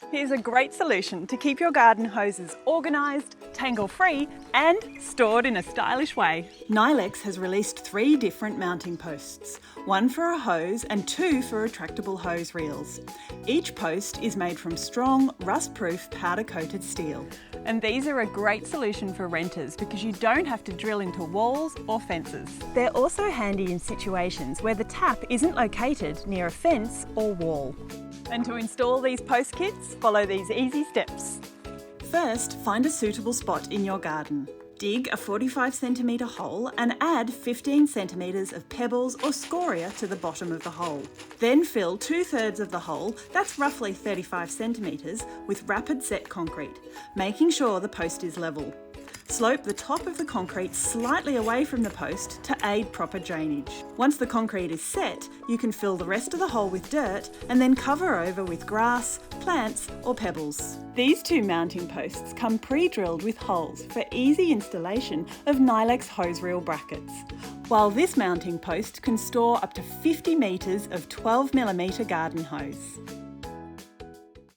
Here's a great solution to keep your garden hoses organised, tangle-free and stored in a stylish way. Nylex has released 3 different mounting posts, 1 for a hose and 2 for retractable hose reels. Each post is made from strong, rust-proof powder-coated steel. And these are a great solution for renters because you don't have to drill into walls or fences. They're also handy in situations where the tap isn't located near a fence or wall. And to install these post kits, follow these easy steps. First, find a suitable spot in your garden. Dig a 45cm hole and add 15 centimetres of pebbles or scoria to the bottom of the hole. Then fill 2/3 of the hole, that's roughly 35 centimetres, with rapid set concrete, making sure the post is level. Slope the top of the concrete slightly away from the post to aid proper drainage. Once the concrete is set, you can fill the rest of the hole with dirt and then cover over with grass, plants or pebbles. These 2 mounting posts come pre-drilled with holes for easy installation of Nylex hose reel brackets, while this mounting post can store up to 50 metres of 12mm garden hose.